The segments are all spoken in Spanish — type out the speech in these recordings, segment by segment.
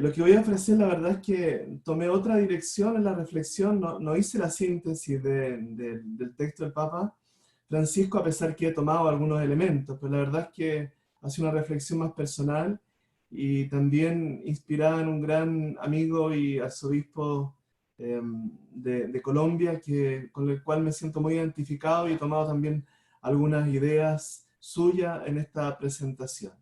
Lo que voy a ofrecer, la verdad es que tomé otra dirección en la reflexión, no hice la síntesis del texto del Papa Francisco, a pesar que he tomado algunos elementos, pero la verdad es que hace una reflexión más personal y también inspirada en un gran amigo y arzobispo de Colombia, con el cual me siento muy identificado y he tomado también algunas ideas suyas en esta presentación.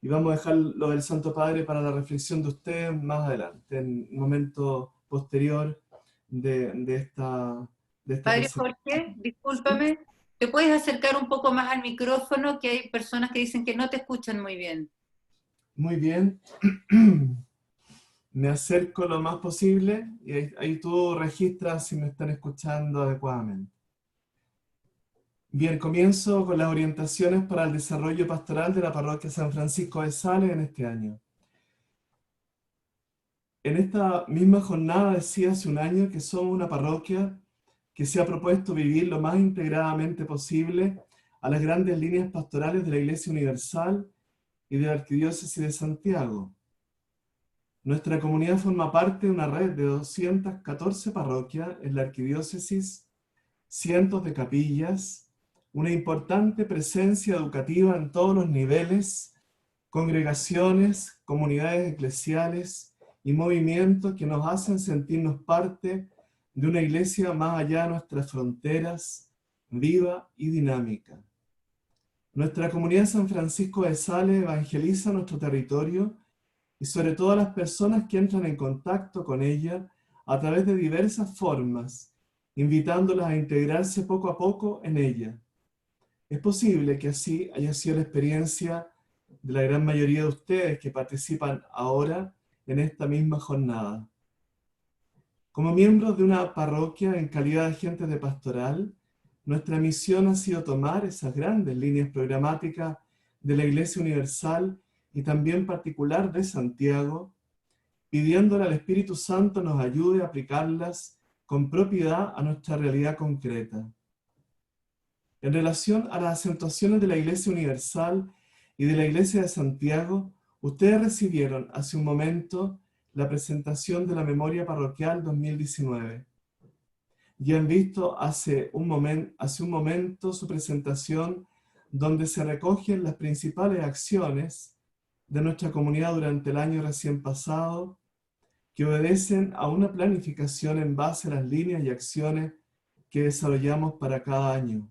Y vamos a dejar lo del Santo Padre para la reflexión de usted más adelante, en un momento posterior de esta Padre presentación. Jorge, ¿Sí? discúlpame, ¿te puedes acercar un poco más al micrófono? Que hay personas que dicen que no te escuchan muy bien. Muy bien. Me acerco lo más posible y ahí tú registras si me están escuchando adecuadamente. Bien, comienzo con las orientaciones para el desarrollo pastoral de la parroquia San Francisco de Sales en este año. En esta misma jornada decía hace un año que somos una parroquia que se ha propuesto vivir lo más integradamente posible a las grandes líneas pastorales de la Iglesia Universal y de la Arquidiócesis de Santiago. Nuestra comunidad forma parte de una red de 214 parroquias en la Arquidiócesis, cientos de capillas, una importante presencia educativa en todos los niveles, congregaciones, comunidades eclesiales y movimientos que nos hacen sentirnos parte de una iglesia más allá de nuestras fronteras, viva y dinámica. Nuestra comunidad San Francisco de Sales evangeliza nuestro territorio y sobre todo a las personas que entran en contacto con ella a través de diversas formas, invitándolas a integrarse poco a poco en ella. Es posible que así haya sido la experiencia de la gran mayoría de ustedes que participan ahora en esta misma jornada. Como miembros de una parroquia en calidad de agentes de pastoral, nuestra misión ha sido tomar esas grandes líneas programáticas de la Iglesia Universal y también particular de Santiago, pidiéndole al Espíritu Santo nos ayude a aplicarlas con propiedad a nuestra realidad concreta. En relación a las acentuaciones de la Iglesia Universal y de la Iglesia de Santiago, ustedes recibieron hace un momento la presentación de la Memoria Parroquial 2019. Ya han visto hace un momento su presentación donde se recogen las principales acciones de nuestra comunidad durante el año recién pasado, que obedecen a una planificación en base a las líneas y acciones que desarrollamos para cada año.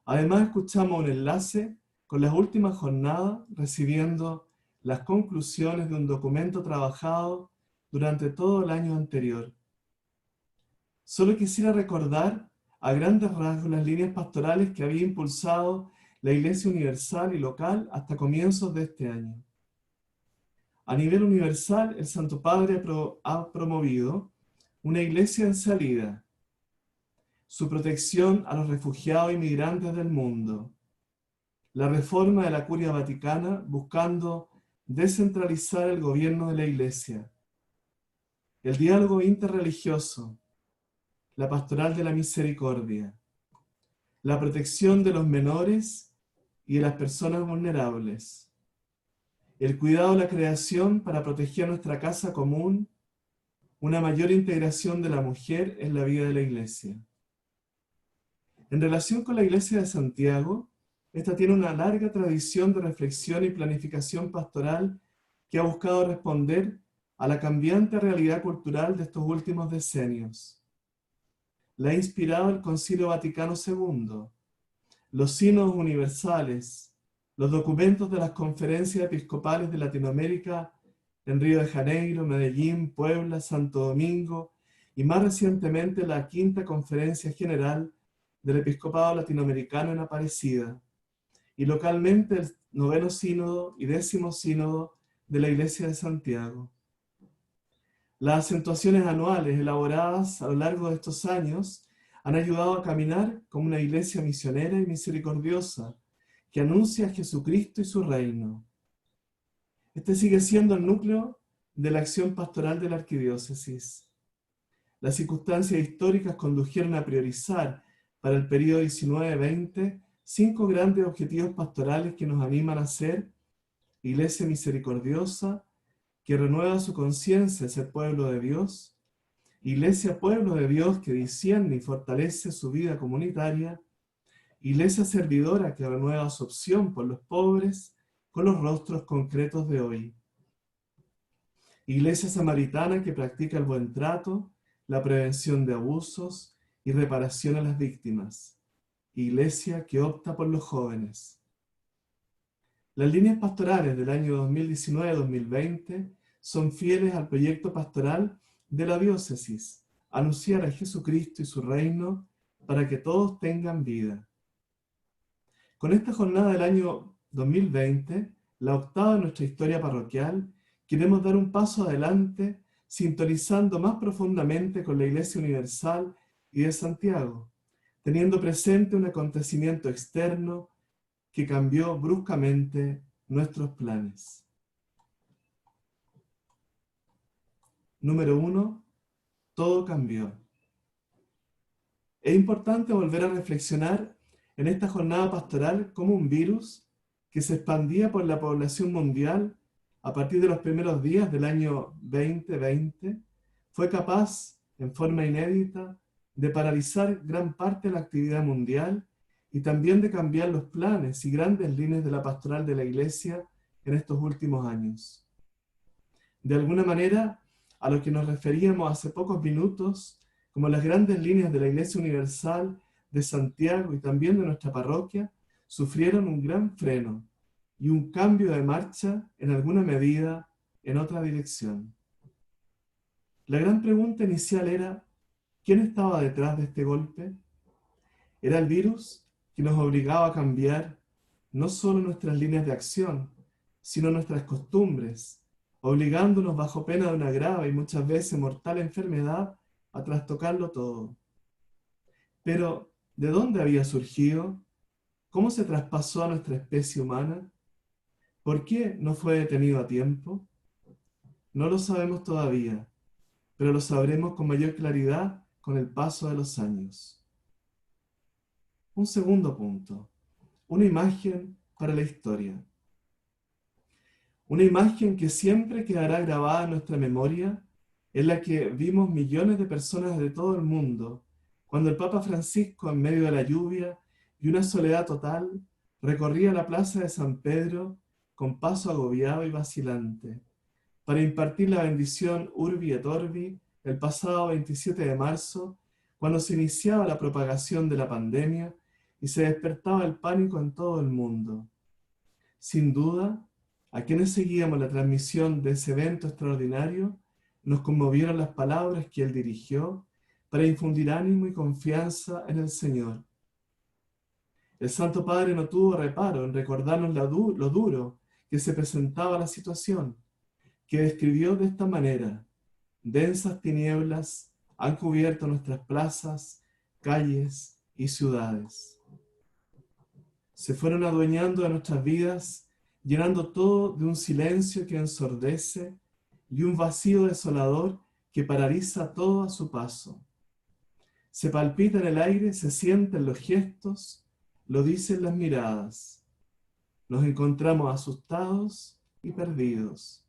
Además, escuchamos un enlace con las últimas jornadas, recibiendo las conclusiones de un documento trabajado durante todo el año anterior. Solo quisiera recordar a grandes rasgos las líneas pastorales que había impulsado la Iglesia Universal y local hasta comienzos de este año. A nivel universal, el Santo Padre ha promovido una iglesia en salida, su protección a los refugiados y migrantes del mundo, la reforma de la Curia Vaticana buscando descentralizar el gobierno de la Iglesia, el diálogo interreligioso, la pastoral de la misericordia, la protección de los menores y de las personas vulnerables, el cuidado de la creación para proteger nuestra casa común, una mayor integración de la mujer en la vida de la Iglesia. En relación con la Iglesia de Santiago, esta tiene una larga tradición de reflexión y planificación pastoral que ha buscado responder a la cambiante realidad cultural de estos últimos decenios. La ha inspirado el Concilio Vaticano II, los sínodos universales, los documentos de las conferencias episcopales de Latinoamérica en Río de Janeiro, Medellín, Puebla, Santo Domingo y más recientemente la Quinta Conferencia General del Episcopado Latinoamericano en Aparecida, y localmente el 9º Sínodo y 10º Sínodo de la Iglesia de Santiago. Las acentuaciones anuales elaboradas a lo largo de estos años han ayudado a caminar como una iglesia misionera y misericordiosa que anuncia a Jesucristo y su reino. Este sigue siendo el núcleo de la acción pastoral de la arquidiócesis. Las circunstancias históricas condujeron a priorizar para el periodo 19-20 5 grandes objetivos pastorales que nos animan a ser iglesia misericordiosa, que renueva su conciencia hacia el pueblo de Dios, iglesia pueblo de Dios que discierne y fortalece su vida comunitaria, iglesia servidora que renueva su opción por los pobres con los rostros concretos de hoy, iglesia samaritana que practica el buen trato, la prevención de abusos y reparación a las víctimas, iglesia que opta por los jóvenes. Las líneas pastorales del año 2019-2020 son fieles al proyecto pastoral de la diócesis, anunciar a Jesucristo y su reino para que todos tengan vida. Con esta jornada del año 2020, la octava de nuestra historia parroquial, queremos dar un paso adelante sintonizando más profundamente con la Iglesia Universal y de Santiago, teniendo presente un acontecimiento externo que cambió bruscamente nuestros planes. Número 1. Todo cambió. Es importante volver a reflexionar en esta jornada pastoral como un virus que se expandía por la población mundial a partir de los primeros días del año 2020 fue capaz, en forma inédita, de paralizar gran parte de la actividad mundial y también de cambiar los planes y grandes líneas de la pastoral de la Iglesia en estos últimos años. De alguna manera, a lo que nos referíamos hace pocos minutos, como las grandes líneas de la Iglesia Universal de Santiago y también de nuestra parroquia, sufrieron un gran freno y un cambio de marcha en alguna medida en otra dirección. La gran pregunta inicial era, ¿quién estaba detrás de este golpe? ¿Era el virus que nos obligaba a cambiar no solo nuestras líneas de acción, sino nuestras costumbres, obligándonos bajo pena de una grave y muchas veces mortal enfermedad a trastocarlo todo? Pero, ¿de dónde había surgido? ¿Cómo se traspasó a nuestra especie humana? ¿Por qué no fue detenido a tiempo? No lo sabemos todavía, pero lo sabremos con mayor claridad con el paso de los años. Un segundo punto, una imagen para la historia. Una imagen que siempre quedará grabada en nuestra memoria, en la que vimos millones de personas de todo el mundo, cuando el Papa Francisco, en medio de la lluvia y una soledad total, recorría la plaza de San Pedro con paso agobiado y vacilante, para impartir la bendición Urbi et Orbi el pasado 27 de marzo, cuando se iniciaba la propagación de la pandemia y se despertaba el pánico en todo el mundo. Sin duda, a quienes seguíamos la transmisión de ese evento extraordinario, nos conmovieron las palabras que él dirigió para infundir ánimo y confianza en el Señor. El Santo Padre no tuvo reparo en recordarnos lo duro que se presentaba la situación, que describió de esta manera: densas tinieblas han cubierto nuestras plazas, calles y ciudades. Se fueron adueñando de nuestras vidas, llenando todo de un silencio que ensordece y un vacío desolador que paraliza todo a su paso. Se palpita en el aire, se sienten los gestos, lo dicen las miradas. Nos encontramos asustados y perdidos.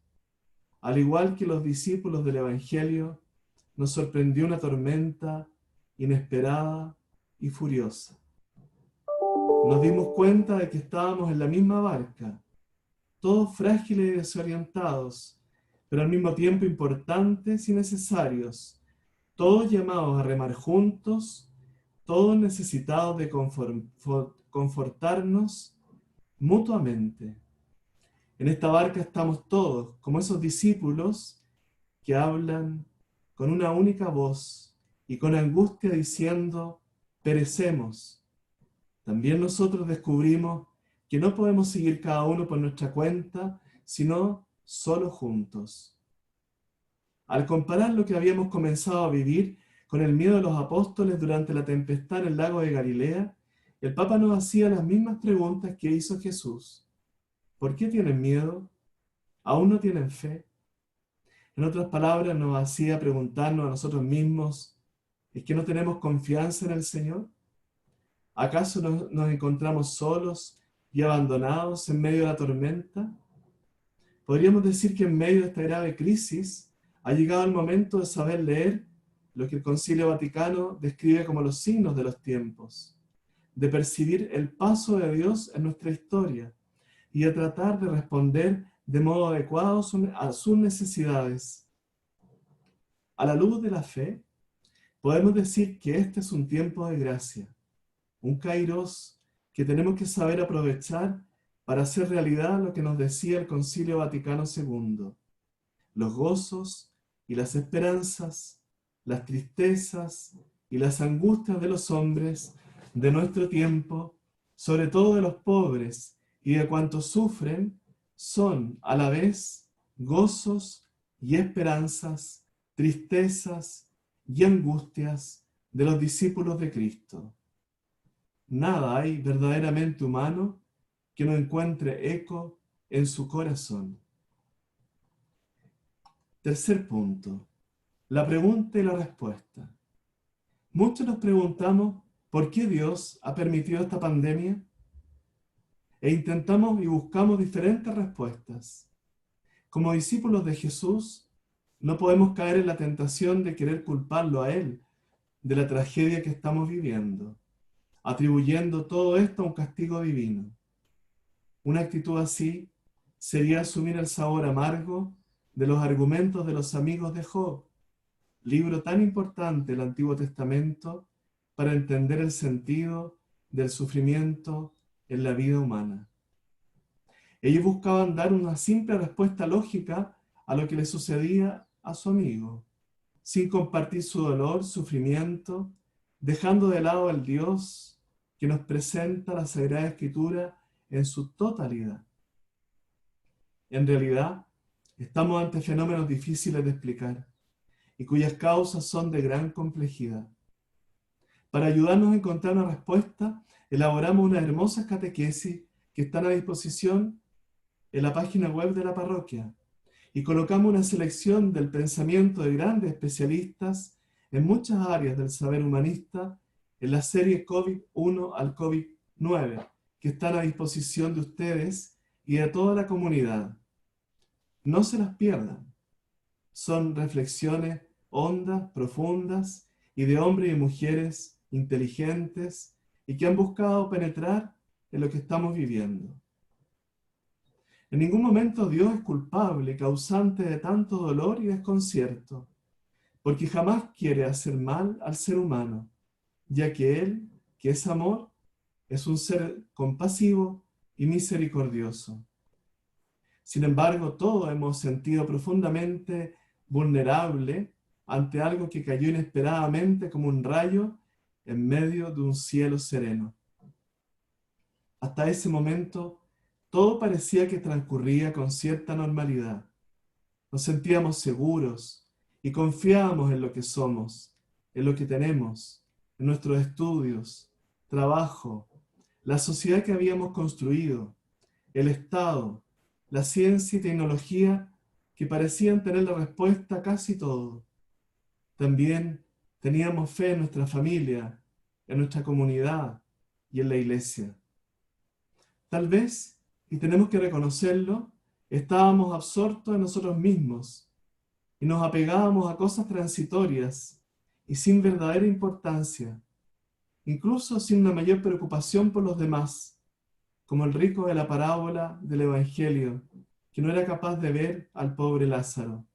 Al igual que los discípulos del Evangelio, nos sorprendió una tormenta inesperada y furiosa. Nos dimos cuenta de que estábamos en la misma barca, todos frágiles y desorientados, pero al mismo tiempo importantes y necesarios, todos llamados a remar juntos, todos necesitados de confortarnos mutuamente. En esta barca estamos todos, como esos discípulos que hablan con una única voz y con angustia diciendo: perecemos. También nosotros descubrimos que no podemos seguir cada uno por nuestra cuenta, sino solo juntos. Al comparar lo que habíamos comenzado a vivir con el miedo de los apóstoles durante la tempestad en el lago de Galilea, el Papa nos hacía las mismas preguntas que hizo Jesús. ¿Por qué tienen miedo? ¿Aún no tienen fe? En otras palabras, nos hacía preguntarnos a nosotros mismos: ¿es que no tenemos confianza en el Señor? ¿Acaso nos encontramos solos y abandonados en medio de la tormenta? Podríamos decir que en medio de esta grave crisis ha llegado el momento de saber leer lo que el Concilio Vaticano describe como los signos de los tiempos, de percibir el paso de Dios en nuestra historia y de tratar de responder de modo adecuado a sus necesidades. A la luz de la fe, podemos decir que este es un tiempo de gracia, un kairos que tenemos que saber aprovechar para hacer realidad lo que nos decía el Concilio Vaticano II. Los gozos y las esperanzas, las tristezas y las angustias de los hombres de nuestro tiempo, sobre todo de los pobres y de cuantos sufren, son a la vez gozos y esperanzas, tristezas y angustias de los discípulos de Cristo. Nada hay verdaderamente humano que no encuentre eco en su corazón. Tercer punto, la pregunta y la respuesta. Muchos nos preguntamos por qué Dios ha permitido esta pandemia e intentamos y buscamos diferentes respuestas. Como discípulos de Jesús, no podemos caer en la tentación de querer culparlo a Él de la tragedia que estamos viviendo, atribuyendo todo esto a un castigo divino. Una actitud así sería asumir el sabor amargo de los argumentos de los amigos de Job, libro tan importante del Antiguo Testamento para entender el sentido del sufrimiento en la vida humana. Ellos buscaban dar una simple respuesta lógica a lo que le sucedía a su amigo, sin compartir su dolor, sufrimiento, dejando de lado al Dios que nos presenta la Sagrada Escritura en su totalidad. En realidad, estamos ante fenómenos difíciles de explicar y cuyas causas son de gran complejidad. Para ayudarnos a encontrar una respuesta, elaboramos unas hermosas catequesis que están a disposición en la página web de la parroquia y colocamos una selección del pensamiento de grandes especialistas en muchas áreas del saber humanista en la serie COVID-1 al COVID-9 que están a disposición de ustedes y de toda la comunidad. No se las pierdan. Son reflexiones hondas, profundas y de hombres y mujeres inteligentes y que han buscado penetrar en lo que estamos viviendo. En ningún momento Dios es culpable, causante de tanto dolor y desconcierto, porque jamás quiere hacer mal al ser humano, ya que Él, que es amor, es un ser compasivo y misericordioso. Sin embargo, todos hemos sentido profundamente vulnerable ante algo que cayó inesperadamente como un rayo en medio de un cielo sereno. Hasta ese momento, todo parecía que transcurría con cierta normalidad. Nos sentíamos seguros y confiábamos en lo que somos, en lo que tenemos, en nuestros estudios, trabajo, la sociedad que habíamos construido, el Estado, la ciencia y tecnología que parecían tener la respuesta a casi todo. También teníamos fe en nuestra familia, en nuestra comunidad y en la iglesia. Tal vez, y tenemos que reconocerlo, estábamos absortos en nosotros mismos y nos apegábamos a cosas transitorias y sin verdadera importancia, incluso sin una mayor preocupación por los demás, como el rico de la parábola del Evangelio, que no era capaz de ver al pobre Lázaro.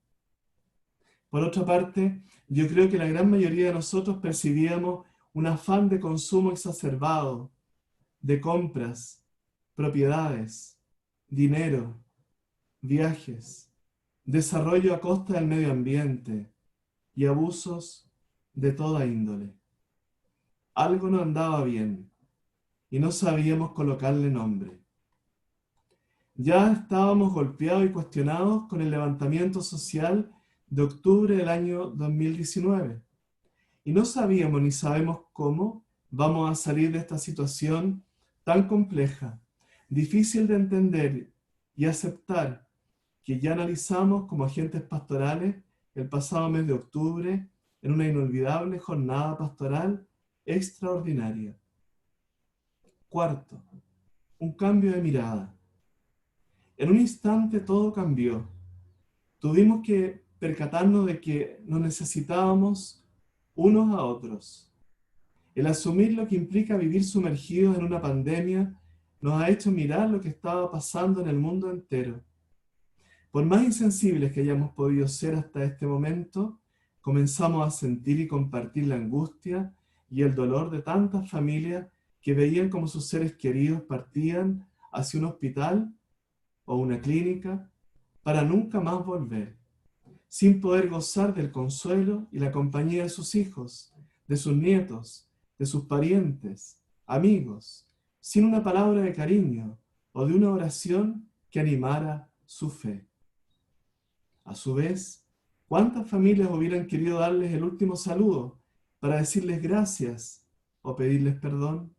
Por otra parte, yo creo que la gran mayoría de nosotros percibíamos un afán de consumo exacerbado, de compras, propiedades, dinero, viajes, desarrollo a costa del medio ambiente y abusos de toda índole. Algo no andaba bien y no sabíamos colocarle nombre. Ya estábamos golpeados y cuestionados con el levantamiento social de octubre del año 2019 y no sabíamos ni sabemos cómo vamos a salir de esta situación tan compleja, difícil de entender y aceptar, que ya analizamos como agentes pastorales el pasado mes de octubre en una inolvidable jornada pastoral extraordinaria. Cuarto, un cambio de mirada. En un instante todo cambió. Tuvimos que percatarnos de que nos necesitábamos unos a otros. El asumir lo que implica vivir sumergidos en una pandemia nos ha hecho mirar lo que estaba pasando en el mundo entero. Por más insensibles que hayamos podido ser hasta este momento, comenzamos a sentir y compartir la angustia y el dolor de tantas familias que veían como sus seres queridos partían hacia un hospital o una clínica para nunca más volver, sin poder gozar del consuelo y la compañía de sus hijos, de sus nietos, de sus parientes, amigos, sin una palabra de cariño o de una oración que animara su fe. A su vez, ¿cuántas familias hubieran querido darles el último saludo para decirles gracias o pedirles perdón?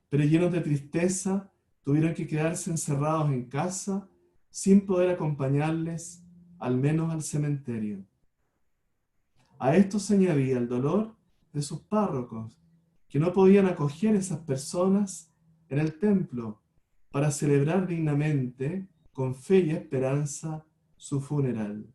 Pero llenos de tristeza, tuvieron que quedarse encerrados en casa sin poder acompañarles, al menos al cementerio. A esto se añadía el dolor de sus párrocos, que no podían acoger a esas personas en el templo para celebrar dignamente, con fe y esperanza, su funeral.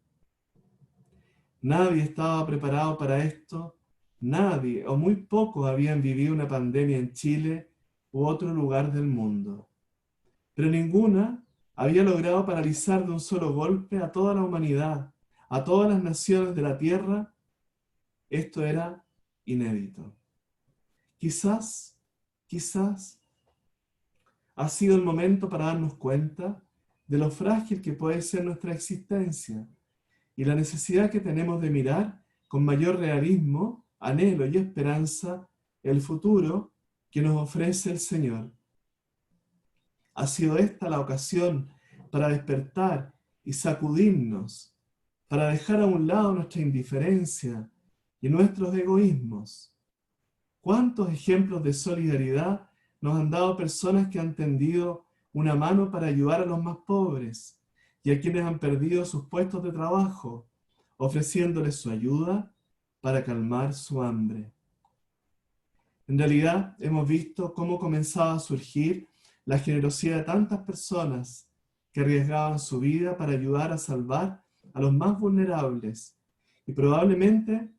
Nadie estaba preparado para esto, nadie o muy pocos habían vivido una pandemia en Chile u otro lugar del mundo. Pero ninguna había logrado paralizar de un solo golpe a toda la humanidad, a todas las naciones de la tierra. Esto era inédito. Quizás ha sido el momento para darnos cuenta de lo frágil que puede ser nuestra existencia y la necesidad que tenemos de mirar con mayor realismo, anhelo y esperanza el futuro que nos ofrece el Señor. Ha sido esta la ocasión para despertar y sacudirnos, para dejar a un lado nuestra indiferencia y nuestros egoísmos. ¿Cuántos ejemplos de solidaridad nos han dado personas que han tendido una mano para ayudar a los más pobres y a quienes han perdido sus puestos de trabajo, ofreciéndoles su ayuda para calmar su hambre? En realidad, hemos visto cómo comenzaba a surgir la generosidad de tantas personas que arriesgaban su vida para ayudar a salvar a los más vulnerables. Y probablemente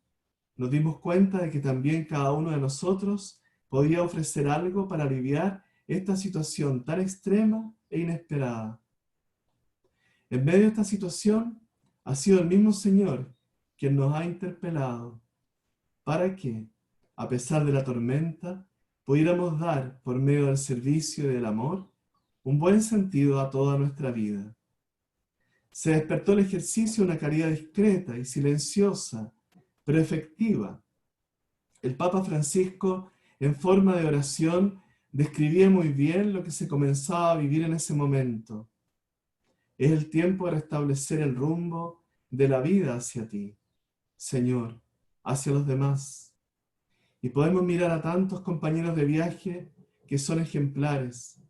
nos dimos cuenta de que también cada uno de nosotros podía ofrecer algo para aliviar esta situación tan extrema e inesperada. En medio de esta situación, ha sido el mismo Señor quien nos ha interpelado para que, a pesar de la tormenta, pudiéramos dar, por medio del servicio y del amor, un buen sentido a toda nuestra vida. Se despertó el ejercicio de una caridad discreta y silenciosa, pero efectiva. El Papa Francisco, en forma de oración, describía muy bien lo que se comenzaba a vivir en ese momento. Es el tiempo de restablecer el rumbo de la vida hacia ti, Señor, hacia los demás. Y podemos mirar a tantos compañeros de viaje que son ejemplares,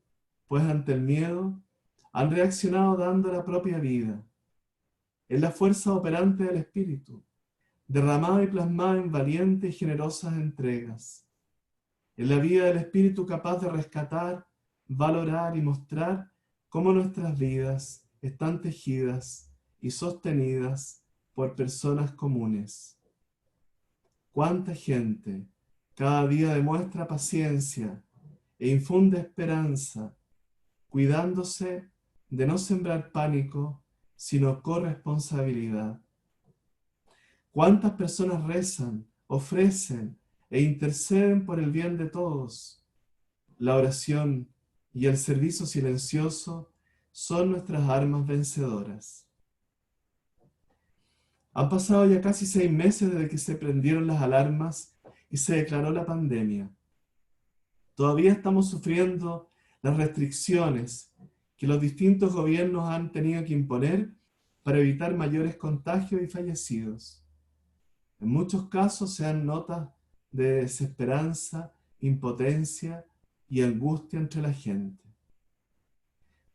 pues ante el miedo han reaccionado dando la propia vida. Es la fuerza operante del Espíritu, derramada y plasmada en valientes y generosas entregas. Es la vida del Espíritu capaz de rescatar, valorar y mostrar cómo nuestras vidas están tejidas y sostenidas por personas comunes. ¿Cuánta gente cada día demuestra paciencia e infunde esperanza, cuidándose de no sembrar pánico, sino corresponsabilidad? ¿Cuántas personas rezan, ofrecen e interceden por el bien de todos? La oración y el servicio silencioso son nuestras armas vencedoras. Han pasado ya casi 6 meses desde que se prendieron las alarmas y se declaró la pandemia. Todavía estamos sufriendo las restricciones que los distintos gobiernos han tenido que imponer para evitar mayores contagios y fallecidos. En muchos casos se dan notas de desesperanza, impotencia y angustia entre la gente.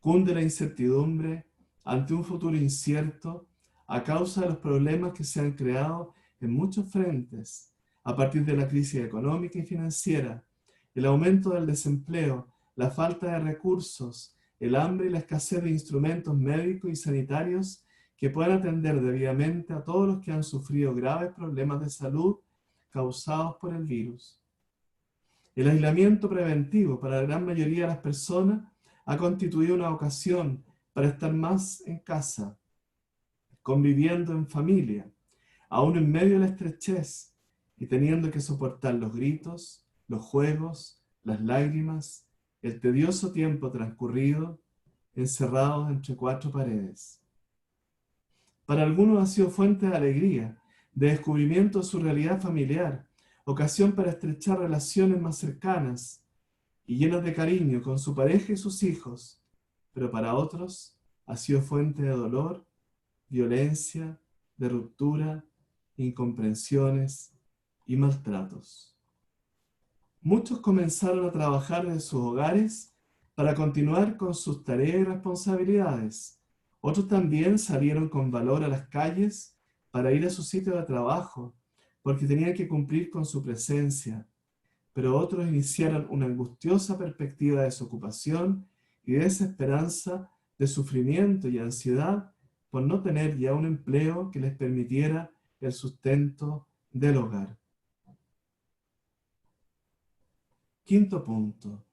Cunde la incertidumbre ante un futuro incierto a causa de los problemas que se han creado en muchos frentes, a partir de la crisis económica y financiera, el aumento del desempleo, la falta de recursos, el hambre y la escasez de instrumentos médicos y sanitarios que puedan atender debidamente a todos los que han sufrido graves problemas de salud causados por el virus. El aislamiento preventivo para la gran mayoría de las personas ha constituido una ocasión para estar más en casa, conviviendo en familia, aún en medio de la estrechez y teniendo que soportar los gritos, los juegos, las lágrimas, el tedioso tiempo transcurrido encerrados entre cuatro paredes. Para algunos ha sido fuente de alegría, de descubrimiento de su realidad familiar, ocasión para estrechar relaciones más cercanas y llenas de cariño con su pareja y sus hijos, pero para otros ha sido fuente de dolor, violencia, de ruptura, incomprensiones y maltratos. Muchos comenzaron a trabajar desde sus hogares para continuar con sus tareas y responsabilidades. Otros también salieron con valor a las calles para ir a su sitio de trabajo, porque tenían que cumplir con su presencia. Pero otros iniciaron una angustiosa perspectiva de desocupación y de desesperanza, de sufrimiento y ansiedad por no tener ya un empleo que les permitiera el sustento del hogar. Quinto punto,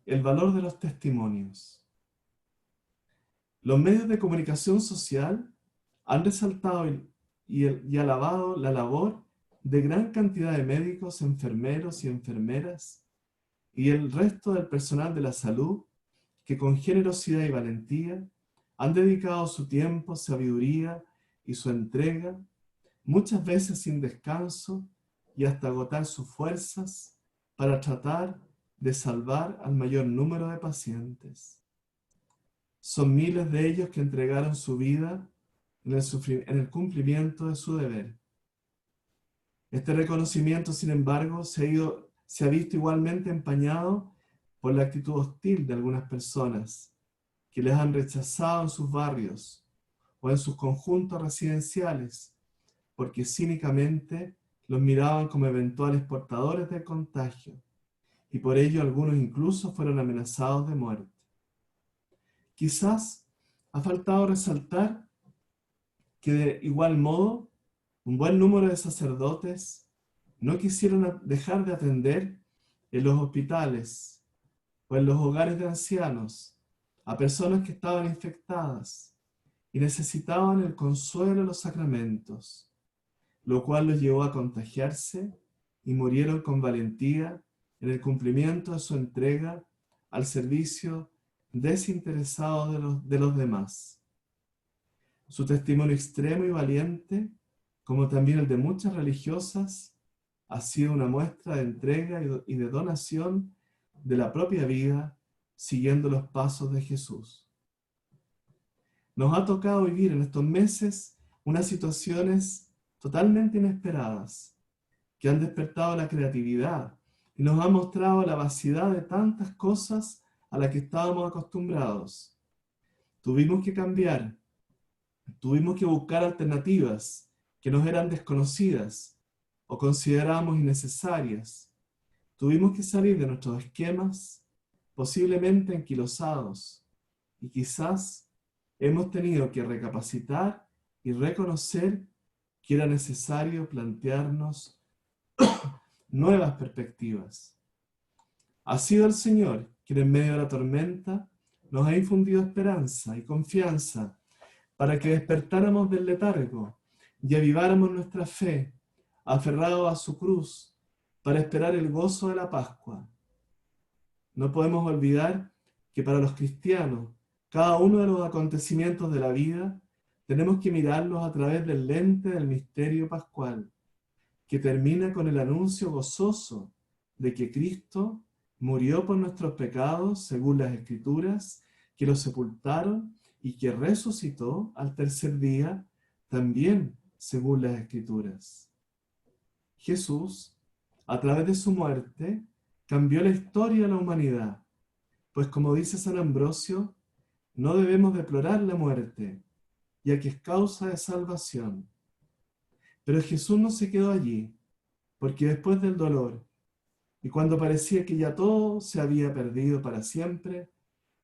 el valor de los testimonios. Los medios de comunicación social han resaltado y alabado la labor de gran cantidad de médicos, enfermeros y enfermeras y el resto del personal de la salud que con generosidad y valentía han dedicado su tiempo, sabiduría y su entrega, muchas veces sin descanso y hasta agotar sus fuerzas para tratar de salvar al mayor número de pacientes. Son miles de ellos que entregaron su vida en el cumplimiento de su deber. Este reconocimiento, sin embargo, se ha visto igualmente empañado por la actitud hostil de algunas personas que les han rechazado en sus barrios o en sus conjuntos residenciales, porque cínicamente los miraban como eventuales portadores del contagio, y por ello algunos incluso fueron amenazados de muerte. Quizás ha faltado resaltar que de igual modo un buen número de sacerdotes no quisieron dejar de atender en los hospitales o en los hogares de ancianos a personas que estaban infectadas y necesitaban el consuelo de los sacramentos, lo cual los llevó a contagiarse y murieron con valentía en el cumplimiento de su entrega al servicio desinteresado de los demás. Su testimonio extremo y valiente, como también el de muchas religiosas, ha sido una muestra de entrega y de donación de la propia vida, siguiendo los pasos de Jesús. Nos ha tocado vivir en estos meses unas situaciones totalmente inesperadas, que han despertado la creatividad y nos han mostrado la vaciedad de tantas cosas a las que estábamos acostumbrados. Tuvimos que cambiar, tuvimos que buscar alternativas que nos eran desconocidas o considerábamos innecesarias. Tuvimos que salir de nuestros esquemas, posiblemente enquilosados, y quizás hemos tenido que recapacitar y reconocer que era necesario plantearnos nuevas perspectivas. Ha sido el Señor quien en medio de la tormenta nos ha infundido esperanza y confianza para que despertáramos del letargo y aviváramos nuestra fe, aferrados a su cruz, para esperar el gozo de la Pascua. No podemos olvidar que para los cristianos, cada uno de los acontecimientos de la vida, tenemos que mirarlos a través del lente del misterio pascual, que termina con el anuncio gozoso de que Cristo murió por nuestros pecados, según las Escrituras, que lo sepultaron y que resucitó al tercer día, también según las Escrituras. Jesús, a través de su muerte, cambió la historia de la humanidad, pues como dice San Ambrosio, no debemos deplorar la muerte, ya que es causa de salvación. Pero Jesús no se quedó allí, porque después del dolor, y cuando parecía que ya todo se había perdido para siempre,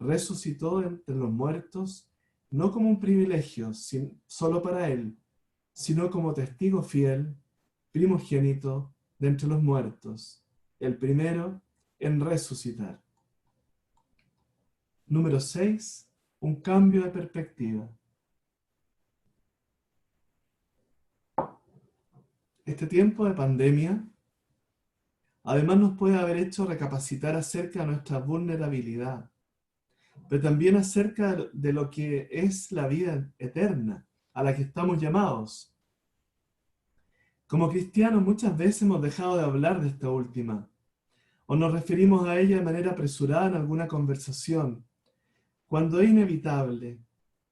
resucitó entre los muertos, no como un privilegio solo para Él, sino como testigo fiel, primogénito de entre los muertos, el primero en resucitar. Número 6. Un cambio de perspectiva. Este tiempo de pandemia además nos puede haber hecho recapacitar acerca de nuestra vulnerabilidad, pero también acerca de lo que es la vida eterna a la que estamos llamados. Como cristianos muchas veces hemos dejado de hablar de esta última, o nos referimos a ella de manera apresurada en alguna conversación, cuando es inevitable,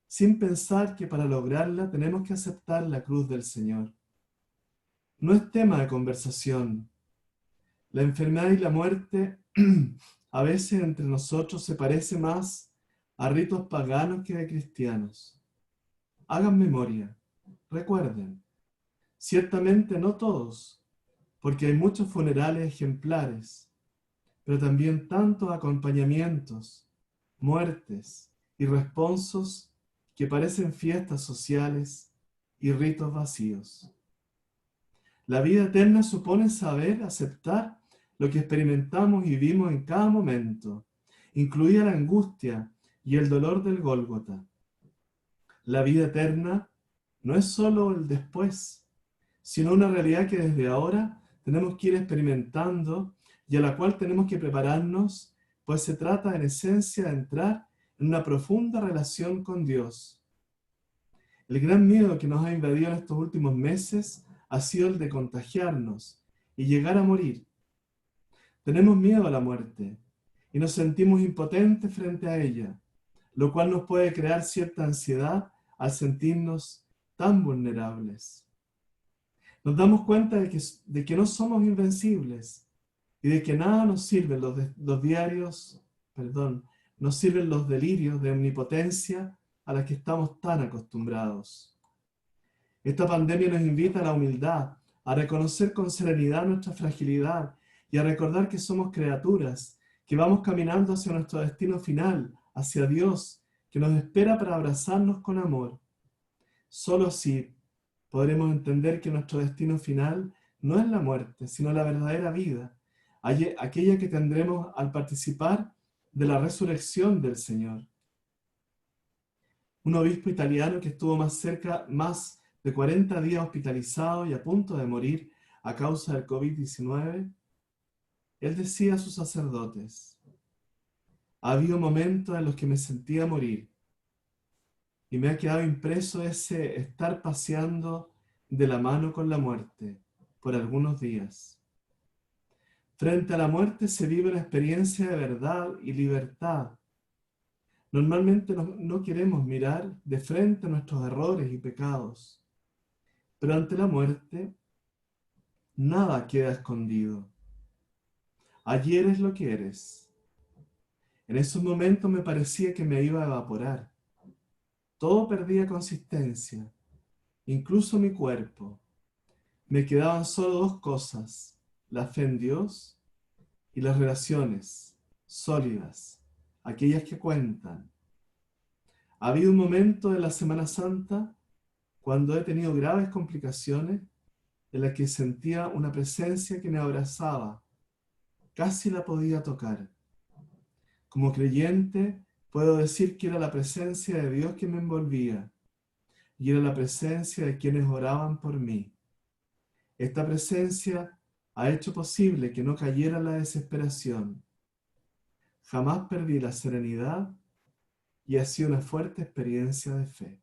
sin pensar que para lograrla tenemos que aceptar la cruz del Señor. No es tema de conversación. La enfermedad y la muerte a veces entre nosotros se parece más a ritos paganos que de cristianos. Hagan memoria, recuerden, ciertamente no todos, porque hay muchos funerales ejemplares, pero también tantos acompañamientos, muertes y responsos que parecen fiestas sociales y ritos vacíos. La vida eterna supone saber aceptar lo que experimentamos y vivimos en cada momento, incluida la angustia y el dolor del Gólgota. La vida eterna no es solo el después, sino una realidad que desde ahora tenemos que ir experimentando y a la cual tenemos que prepararnos, pues se trata en esencia de entrar en una profunda relación con Dios. El gran miedo que nos ha invadido en estos últimos meses ha sido el de contagiarnos y llegar a morir. Tenemos miedo a la muerte y nos sentimos impotentes frente a ella, lo cual nos puede crear cierta ansiedad al sentirnos tan vulnerables. Nos damos cuenta de que no somos invencibles y de que nada nos sirven nos sirven los delirios de omnipotencia a los que estamos tan acostumbrados. Esta pandemia nos invita a la humildad, a reconocer con serenidad nuestra fragilidad y a recordar que somos criaturas, que vamos caminando hacia nuestro destino final, hacia Dios, que nos espera para abrazarnos con amor. Solo así podremos entender que nuestro destino final no es la muerte, sino la verdadera vida, aquella que tendremos al participar de la resurrección del Señor. Un obispo italiano que estuvo más de 40 días hospitalizado y a punto de morir a causa del COVID-19, él decía a sus sacerdotes: ha habido momentos en los que me sentía morir y me ha quedado impreso ese estar paseando de la mano con la muerte por algunos días. Frente a la muerte se vive una experiencia de verdad y libertad. Normalmente no queremos mirar de frente nuestros errores y pecados, pero ante la muerte nada queda escondido. Ayer es lo que eres. En esos momentos me parecía que me iba a evaporar. Todo perdía consistencia, incluso mi cuerpo. Me quedaban solo dos cosas: la fe en Dios y las relaciones sólidas, aquellas que cuentan. Ha habido un momento de la Semana Santa cuando he tenido graves complicaciones en las que sentía una presencia que me abrazaba, casi la podía tocar. Como creyente, puedo decir que era la presencia de Dios que me envolvía y era la presencia de quienes oraban por mí. Esta presencia ha hecho posible que no cayera en la desesperación. Jamás perdí la serenidad y ha sido una fuerte experiencia de fe.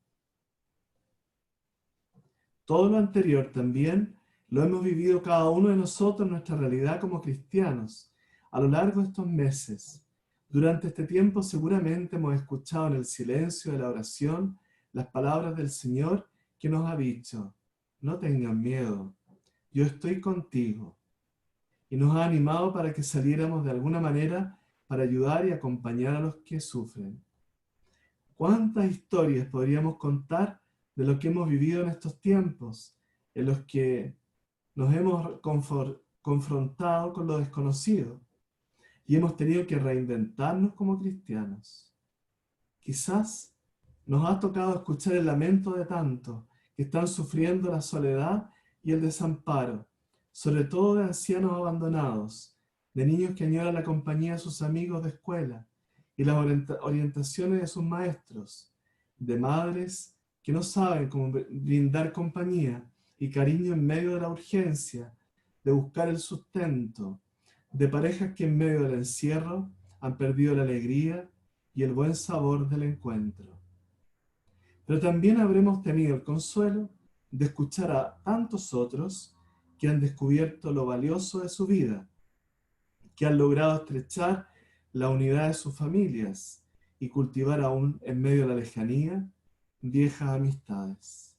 Todo lo anterior también lo hemos vivido cada uno de nosotros en nuestra realidad como cristianos a lo largo de estos meses. Durante este tiempo seguramente hemos escuchado en el silencio de la oración las palabras del Señor que nos ha dicho: no tengan miedo, yo estoy contigo. Y nos ha animado para que saliéramos de alguna manera para ayudar y acompañar a los que sufren. ¿Cuántas historias podríamos contar de lo que hemos vivido en estos tiempos, en los que nos hemos confrontado con lo desconocido y hemos tenido que reinventarnos como cristianos? Quizás nos ha tocado escuchar el lamento de tantos que están sufriendo la soledad y el desamparo, sobre todo de ancianos abandonados, de niños que añoran la compañía de sus amigos de escuela y las orientaciones de sus maestros, de madres que no saben cómo brindar compañía y cariño en medio de la urgencia, de buscar el sustento, de parejas que en medio del encierro han perdido la alegría y el buen sabor del encuentro. Pero también habremos tenido el consuelo de escuchar a tantos otros que han descubierto lo valioso de su vida, que han logrado estrechar la unidad de sus familias y cultivar aún en medio de la lejanía viejas amistades.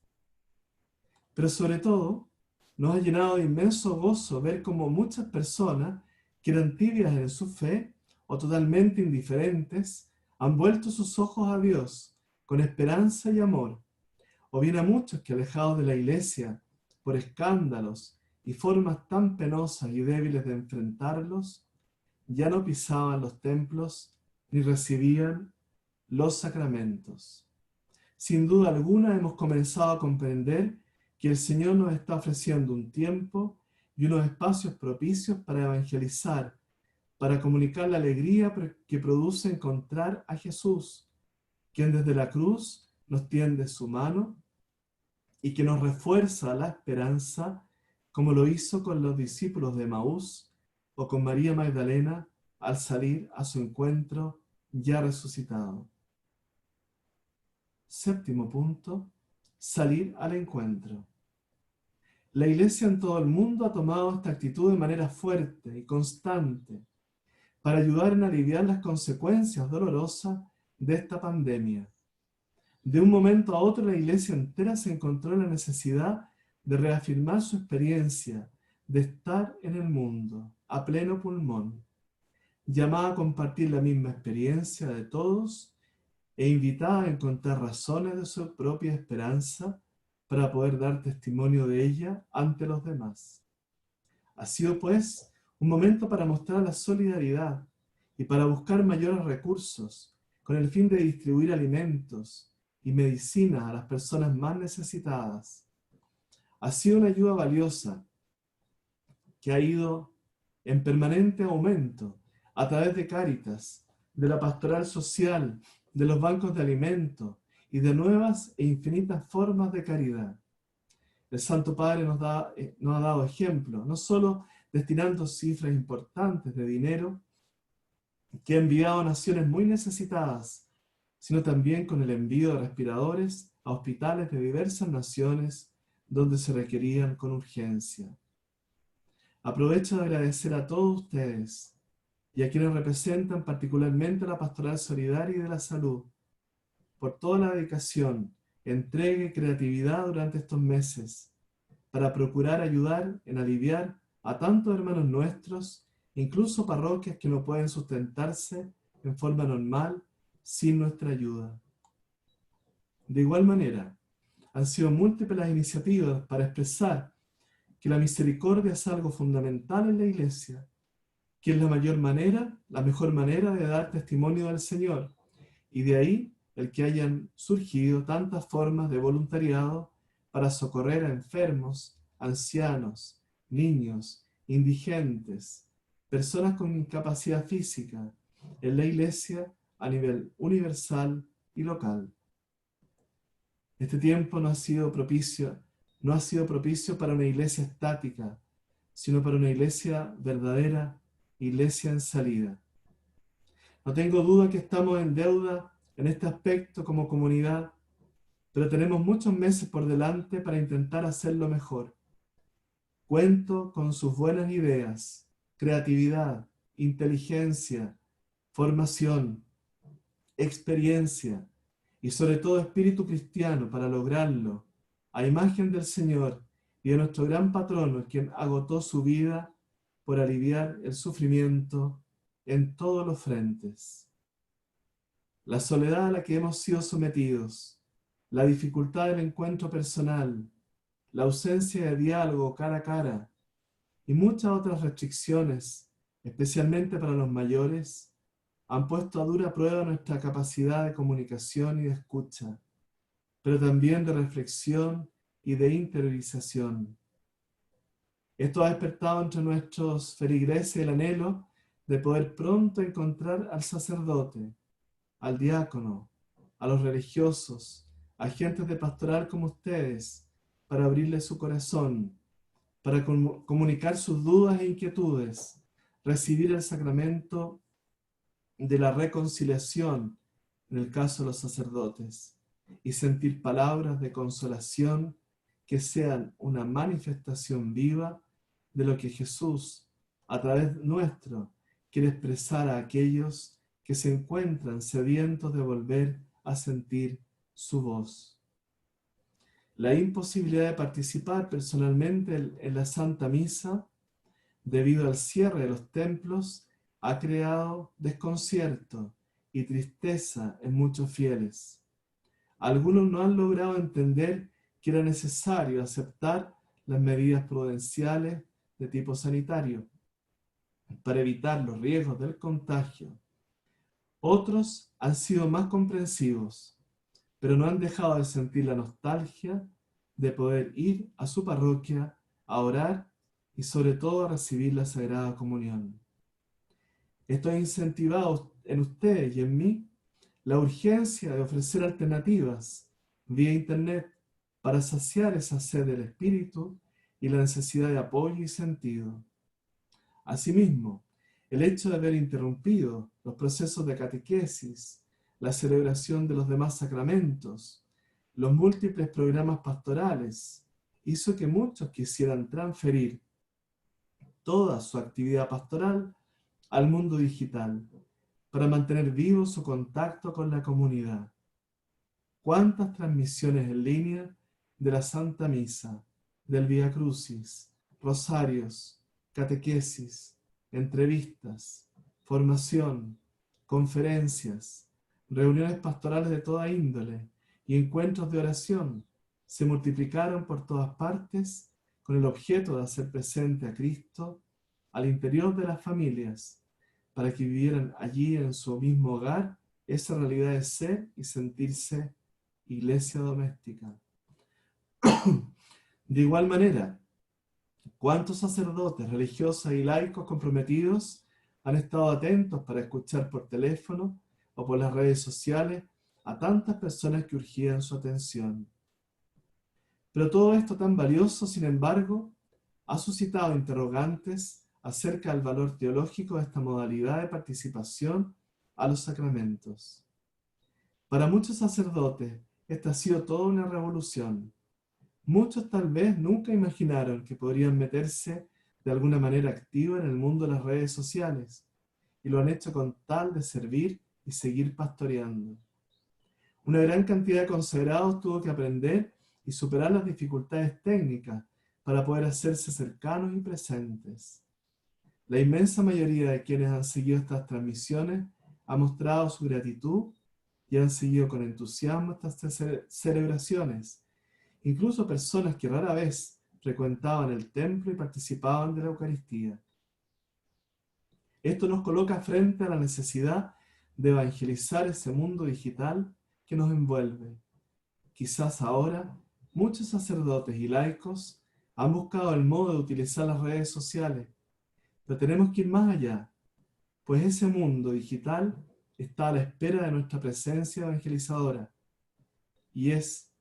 Pero sobre todo, nos ha llenado de inmenso gozo ver cómo muchas personas que eran tibias en su fe o totalmente indiferentes han vuelto sus ojos a Dios con esperanza y amor, o bien a muchos que alejados de la iglesia por escándalos y formas tan penosas y débiles de enfrentarlos, ya no pisaban los templos ni recibían los sacramentos. Sin duda alguna hemos comenzado a comprender que el Señor nos está ofreciendo un tiempo y unos espacios propicios para evangelizar, para comunicar la alegría que produce encontrar a Jesús, quien desde la cruz nos tiende su mano y que nos refuerza la esperanza, como lo hizo con los discípulos de Emaús o con María Magdalena al salir a su encuentro ya resucitado. Séptimo punto, salir al encuentro. La Iglesia en todo el mundo ha tomado esta actitud de manera fuerte y constante para ayudar en aliviar las consecuencias dolorosas de esta pandemia. De un momento a otro la Iglesia entera se encontró en la necesidad de reafirmar su experiencia de estar en el mundo a pleno pulmón, llamada a compartir la misma experiencia de todos e invitada a encontrar razones de su propia esperanza para poder dar testimonio de ella ante los demás. Ha sido, pues, un momento para mostrar la solidaridad y para buscar mayores recursos con el fin de distribuir alimentos y medicinas a las personas más necesitadas. Ha sido una ayuda valiosa que ha ido en permanente aumento a través de Cáritas, de la pastoral social, de los bancos de alimentos y de nuevas e infinitas formas de caridad. El Santo Padre nos ha dado ejemplo, no solo destinando cifras importantes de dinero que ha enviado a naciones muy necesitadas, sino también con el envío de respiradores a hospitales de diversas naciones donde se requerían con urgencia. Aprovecho de agradecer a todos ustedes y a quienes representan particularmente la Pastoral Solidaria y de la Salud por toda la dedicación, entrega y creatividad durante estos meses para procurar ayudar en aliviar a tantos hermanos nuestros, incluso parroquias que no pueden sustentarse en forma normal sin nuestra ayuda. De igual manera, han sido múltiples las iniciativas para expresar que la misericordia es algo fundamental en la Iglesia, que es la mejor manera de dar testimonio del Señor, y de ahí el que hayan surgido tantas formas de voluntariado para socorrer a enfermos, ancianos, niños, indigentes, personas con incapacidad física, en la Iglesia a nivel universal y local. Este tiempo no ha sido propicio para una iglesia estática, sino para una iglesia verdadera, iglesia en salida. No tengo duda que estamos en deuda en este aspecto como comunidad, pero tenemos muchos meses por delante para intentar hacerlo mejor. Cuento con sus buenas ideas, creatividad, inteligencia, formación, experiencia y sobre todo espíritu cristiano para lograrlo, a imagen del Señor y de nuestro gran patrono, quien agotó su vida por aliviar el sufrimiento en todos los frentes. La soledad a la que hemos sido sometidos, la dificultad del encuentro personal, la ausencia de diálogo cara a cara y muchas otras restricciones, especialmente para los mayores, han puesto a dura prueba nuestra capacidad de comunicación y de escucha, pero también de reflexión y de interiorización. Esto ha despertado entre nuestros feligreses el anhelo de poder pronto encontrar al sacerdote, al diácono, a los religiosos, agentes de pastoral como ustedes, para abrirle su corazón, para comunicar sus dudas e inquietudes, recibir el sacramento de la reconciliación, en el caso de los sacerdotes, y sentir palabras de consolación que sean una manifestación viva de lo que Jesús, a través nuestro, quiere expresar a aquellos que se encuentran sedientos de volver a sentir su voz. La imposibilidad de participar personalmente en la Santa Misa, debido al cierre de los templos, ha creado desconcierto y tristeza en muchos fieles. Algunos no han logrado entender que era necesario aceptar las medidas prudenciales de tipo sanitario para evitar los riesgos del contagio. Otros han sido más comprensivos, pero no han dejado de sentir la nostalgia de poder ir a su parroquia a orar y sobre todo a recibir la Sagrada Comunión. Esto ha incentivado en ustedes y en mí la urgencia de ofrecer alternativas vía Internet para saciar esa sed del espíritu y la necesidad de apoyo y sentido. Asimismo, el hecho de haber interrumpido los procesos de catequesis, la celebración de los demás sacramentos, los múltiples programas pastorales, hizo que muchos quisieran transferir toda su actividad pastoral al mundo digital para mantener vivo su contacto con la comunidad. ¿Cuántas transmisiones en línea de la Santa Misa, del Vía Crucis, rosarios, catequesis, entrevistas, formación, conferencias, reuniones pastorales de toda índole y encuentros de oración se multiplicaron por todas partes con el objeto de hacer presente a Cristo al interior de las familias, para que vivieran allí en su mismo hogar esa realidad de ser y sentirse iglesia doméstica? De igual manera, ¿cuántos sacerdotes, religiosos y laicos comprometidos han estado atentos para escuchar por teléfono o por las redes sociales a tantas personas que urgían su atención? Pero todo esto tan valioso, sin embargo, ha suscitado interrogantes acerca del valor teológico de esta modalidad de participación a los sacramentos. Para muchos sacerdotes, esta ha sido toda una revolución. Muchos tal vez nunca imaginaron que podrían meterse de alguna manera activa en el mundo de las redes sociales, y lo han hecho con tal de servir y seguir pastoreando. Una gran cantidad de consagrados tuvo que aprender y superar las dificultades técnicas para poder hacerse cercanos y presentes. La inmensa mayoría de quienes han seguido estas transmisiones ha mostrado su gratitud y han seguido con entusiasmo estas celebraciones. Incluso personas que rara vez frecuentaban el templo y participaban de la Eucaristía. Esto nos coloca frente a la necesidad de evangelizar ese mundo digital que nos envuelve. Quizás ahora muchos sacerdotes y laicos han buscado el modo de utilizar las redes sociales, pero tenemos que ir más allá, pues ese mundo digital está a la espera de nuestra presencia evangelizadora. Y es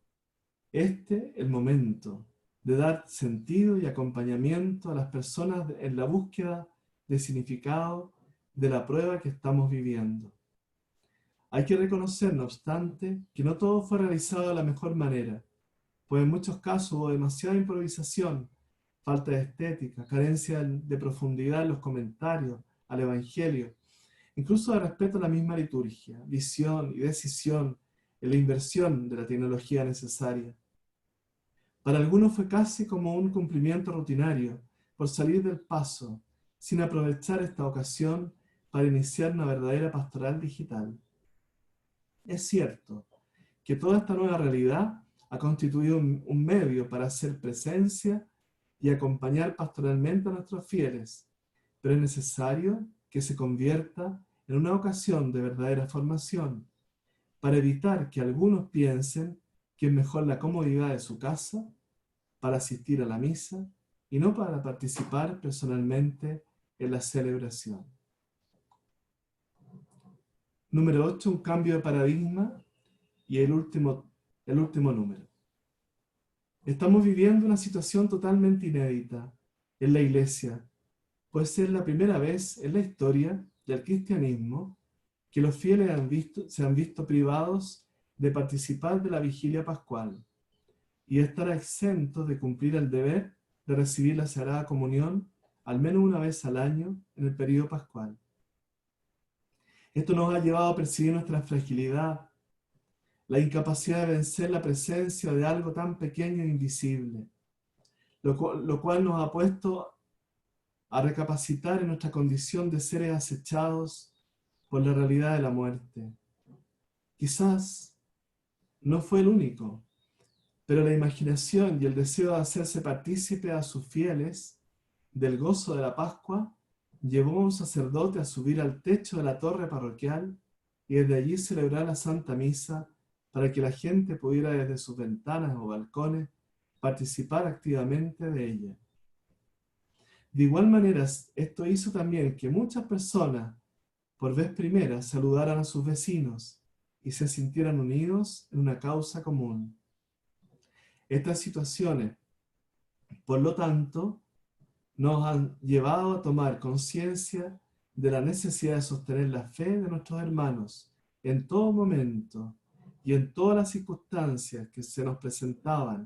este el momento de dar sentido y acompañamiento a las personas en la búsqueda de significado de la prueba que estamos viviendo. Hay que reconocer, no obstante, que no todo fue realizado de la mejor manera, pues en muchos casos hubo demasiada improvisación, falta de estética, carencia de profundidad en los comentarios al Evangelio, incluso de respeto a la misma liturgia, visión y decisión en la inversión de la tecnología necesaria. Para algunos fue casi como un cumplimiento rutinario por salir del paso, sin aprovechar esta ocasión para iniciar una verdadera pastoral digital. Es cierto que toda esta nueva realidad ha constituido un medio para hacer presencia y acompañar pastoralmente a nuestros fieles, pero es necesario que se convierta en una ocasión de verdadera formación, para evitar que algunos piensen que es mejor la comodidad de su casa para asistir a la misa y no para participar personalmente en la celebración. Número 8, un cambio de paradigma y el último número. Estamos viviendo una situación totalmente inédita en la Iglesia, pues es la primera vez en la historia del cristianismo que los fieles se han visto privados de participar de la vigilia pascual y estar exentos de cumplir el deber de recibir la Sagrada Comunión al menos una vez al año en el período pascual. Esto nos ha llevado a percibir nuestra fragilidad, la incapacidad de vencer la presencia de algo tan pequeño e invisible, lo cual nos ha puesto a recapacitar en nuestra condición de seres acechados por la realidad de la muerte. Quizás no fue el único, pero la imaginación y el deseo de hacerse partícipe a sus fieles del gozo de la Pascua llevó a un sacerdote a subir al techo de la torre parroquial y desde allí celebrar la Santa Misa para que la gente pudiera desde sus ventanas o balcones participar activamente de ella. De igual manera, esto hizo también que muchas personas, por vez primera, saludaran a sus vecinos y se sintieran unidos en una causa común. Estas situaciones, por lo tanto, nos han llevado a tomar conciencia de la necesidad de sostener la fe de nuestros hermanos en todo momento y en todas las circunstancias que se nos presentan,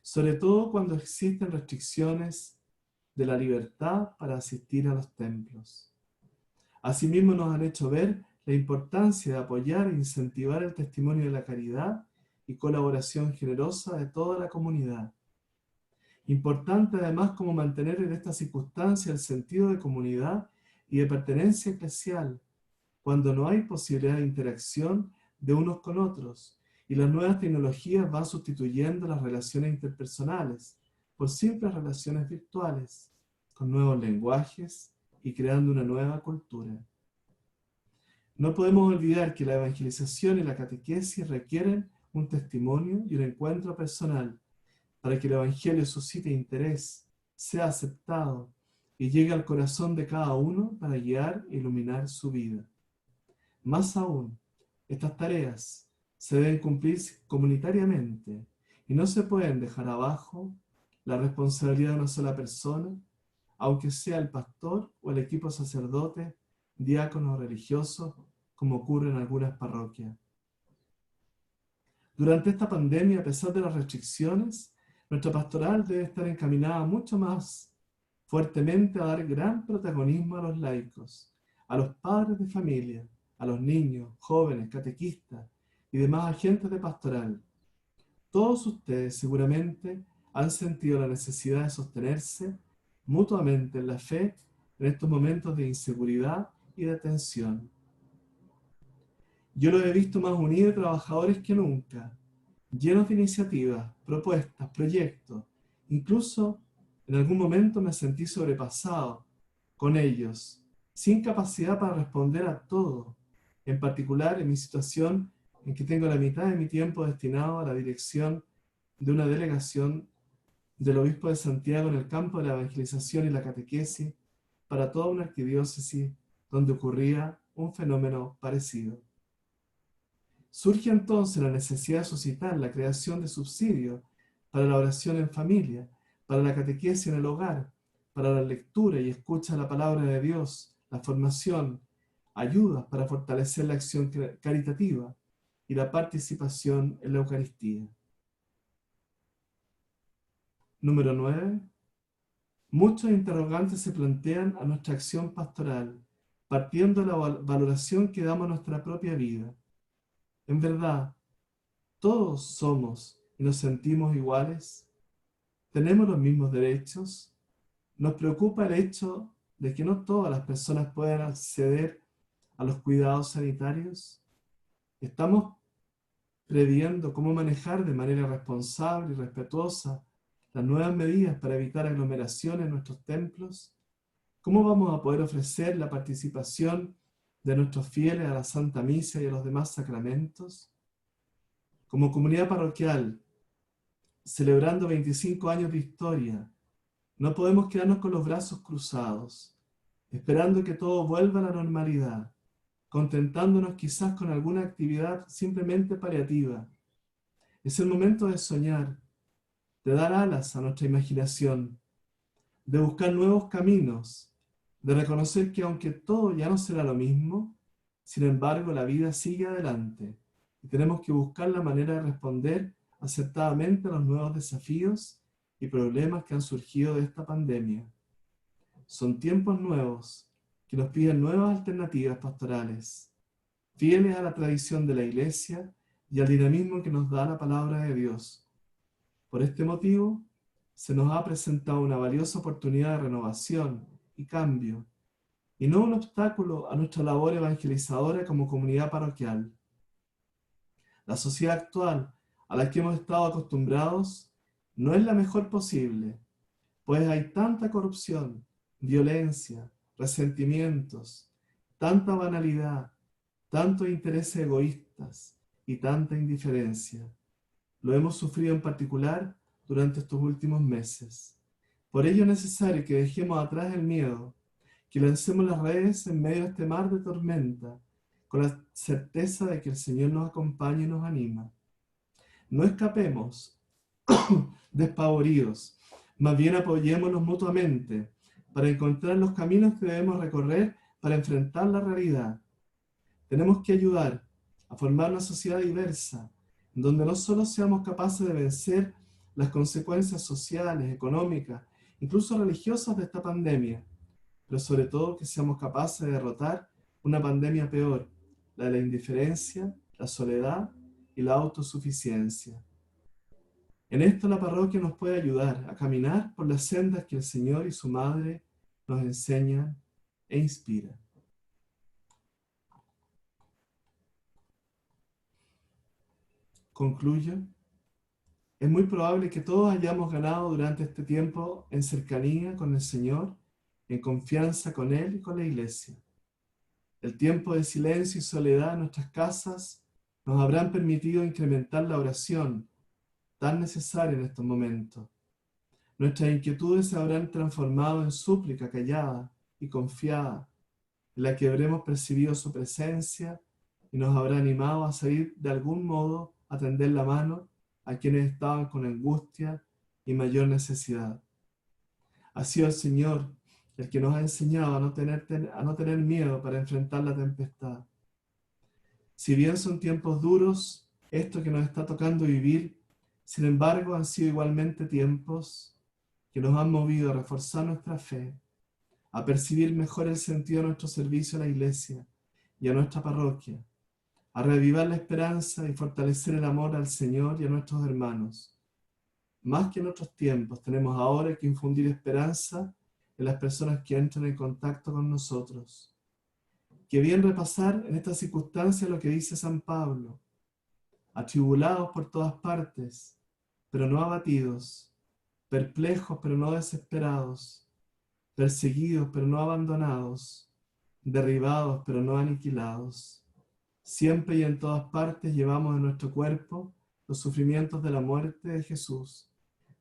sobre todo cuando existen restricciones de la libertad para asistir a los templos. Asimismo, nos han hecho ver la importancia de apoyar e incentivar el testimonio de la caridad y colaboración generosa de toda la comunidad. Importante además como mantener en esta circunstancia el sentido de comunidad y de pertenencia eclesial, cuando no hay posibilidad de interacción de unos con otros, y las nuevas tecnologías van sustituyendo las relaciones interpersonales por simples relaciones virtuales, con nuevos lenguajes y creando una nueva cultura. No podemos olvidar que la evangelización y la catequesis requieren un testimonio y un encuentro personal para que el Evangelio suscite interés, sea aceptado y llegue al corazón de cada uno para guiar e iluminar su vida. Más aún, estas tareas se deben cumplir comunitariamente y no se pueden dejar abajo la responsabilidad de una sola persona, aunque sea el pastor o el equipo sacerdote, diácono o religioso, como ocurre en algunas parroquias. Durante esta pandemia, a pesar de las restricciones, nuestra pastoral debe estar encaminada mucho más fuertemente a dar gran protagonismo a los laicos, a los padres de familia, a los niños, jóvenes, catequistas y demás agentes de pastoral. Todos ustedes seguramente han sentido la necesidad de sostenerse mutuamente en la fe en estos momentos de inseguridad y de tensión. Yo los he visto más unidos y trabajadores que nunca, llenos de iniciativas, propuestas, proyectos. Incluso en algún momento me sentí sobrepasado con ellos, sin capacidad para responder a todo, en particular en mi situación en que tengo la mitad de mi tiempo destinado a la dirección de una delegación del obispo de Santiago en el campo de la evangelización y la catequesis para toda una arquidiócesis donde ocurría un fenómeno parecido. Surge entonces la necesidad de suscitar la creación de subsidios para la oración en familia, para la catequesis en el hogar, para la lectura y escucha de la palabra de Dios, la formación, ayudas para fortalecer la acción caritativa y la participación en la Eucaristía. Número 9. Muchos interrogantes se plantean a nuestra acción pastoral, partiendo de la valoración que damos a nuestra propia vida. En verdad, todos somos y nos sentimos iguales. ¿Tenemos los mismos derechos? Nos preocupa el hecho de que no todas las personas puedan acceder a los cuidados sanitarios. ¿Estamos previendo cómo manejar de manera responsable y respetuosa las nuevas medidas para evitar aglomeraciones en nuestros templos? ¿Cómo vamos a poder ofrecer la participación de nuestros fieles a la Santa Misa y a los demás sacramentos? Como comunidad parroquial, celebrando 25 años de historia, no podemos quedarnos con los brazos cruzados, esperando que todo vuelva a la normalidad, contentándonos quizás con alguna actividad simplemente paliativa. Es el momento de soñar, de dar alas a nuestra imaginación, de buscar nuevos caminos, de reconocer que aunque todo ya no será lo mismo, sin embargo la vida sigue adelante y tenemos que buscar la manera de responder acertadamente a los nuevos desafíos y problemas que han surgido de esta pandemia. Son tiempos nuevos que nos piden nuevas alternativas pastorales, fieles a la tradición de la Iglesia y al dinamismo que nos da la palabra de Dios. Por este motivo, se nos ha presentado una valiosa oportunidad de renovación y cambio, y no un obstáculo a nuestra labor evangelizadora como comunidad parroquial. La sociedad actual a la que hemos estado acostumbrados no es la mejor posible, pues hay tanta corrupción, violencia, resentimientos, tanta banalidad, tantos intereses egoístas y tanta indiferencia. Lo hemos sufrido en particular durante estos últimos meses. Por ello es necesario que dejemos atrás el miedo, que lancemos las redes en medio de este mar de tormenta, con la certeza de que el Señor nos acompaña y nos anima. No escapemos despavoridos, más bien apoyémonos mutuamente para encontrar los caminos que debemos recorrer para enfrentar la realidad. Tenemos que ayudar a formar una sociedad diversa, donde no solo seamos capaces de vencer las consecuencias sociales, económicas, incluso religiosas de esta pandemia, pero sobre todo que seamos capaces de derrotar una pandemia peor, la de la indiferencia, la soledad y la autosuficiencia. En esto la parroquia nos puede ayudar a caminar por las sendas que el Señor y su Madre nos enseñan e inspiran. Concluyo. Es muy probable que todos hayamos ganado durante este tiempo en cercanía con el Señor, en confianza con Él y con la Iglesia. El tiempo de silencio y soledad en nuestras casas nos habrán permitido incrementar la oración, tan necesaria en estos momentos. Nuestras inquietudes se habrán transformado en súplica callada y confiada, en la que habremos percibido su presencia y nos habrá animado a salir de algún modo a tender la mano a quienes estaban con angustia y mayor necesidad. Ha sido el Señor el que nos ha enseñado a no tener miedo para enfrentar la tempestad. Si bien son tiempos duros, esto que nos está tocando vivir, sin embargo, han sido igualmente tiempos que nos han movido a reforzar nuestra fe, a percibir mejor el sentido de nuestro servicio a la Iglesia y a nuestra parroquia, a reavivar la esperanza y fortalecer el amor al Señor y a nuestros hermanos. Más que en otros tiempos, tenemos ahora que infundir esperanza en las personas que entran en contacto con nosotros. Qué bien repasar en estas circunstancias lo que dice San Pablo: atribulados por todas partes, pero no abatidos, perplejos, pero no desesperados, perseguidos, pero no abandonados, derribados, pero no aniquilados. Siempre y en todas partes llevamos en nuestro cuerpo los sufrimientos de la muerte de Jesús,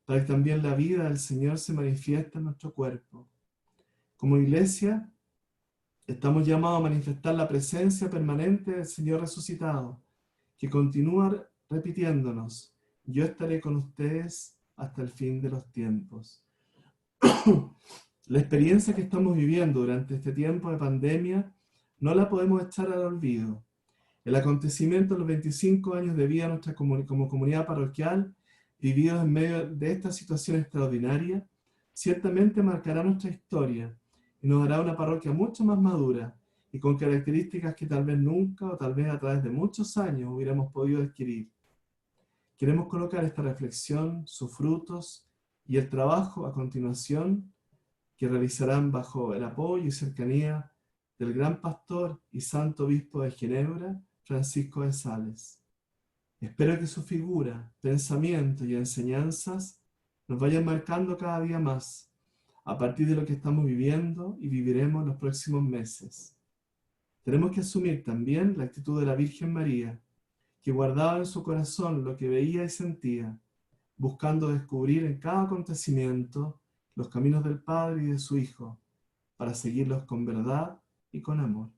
para que también la vida del Señor se manifieste en nuestro cuerpo. Como Iglesia, estamos llamados a manifestar la presencia permanente del Señor resucitado, que continúa repitiéndonos: yo estaré con ustedes hasta el fin de los tiempos. La experiencia que estamos viviendo durante este tiempo de pandemia no la podemos echar al olvido. El acontecimiento de los 25 años de vida nuestra como comunidad parroquial, vividos en medio de esta situación extraordinaria, ciertamente marcará nuestra historia y nos hará una parroquia mucho más madura y con características que tal vez nunca o tal vez a través de muchos años hubiéramos podido adquirir. Queremos colocar esta reflexión, sus frutos y el trabajo a continuación que realizarán bajo el apoyo y cercanía del gran pastor y santo obispo de Ginebra, Francisco de Sales. Espero que su figura, pensamiento y enseñanzas nos vayan marcando cada día más, a partir de lo que estamos viviendo y viviremos en los próximos meses. Tenemos que asumir también la actitud de la Virgen María, que guardaba en su corazón lo que veía y sentía, buscando descubrir en cada acontecimiento los caminos del Padre y de su Hijo, para seguirlos con verdad y con amor.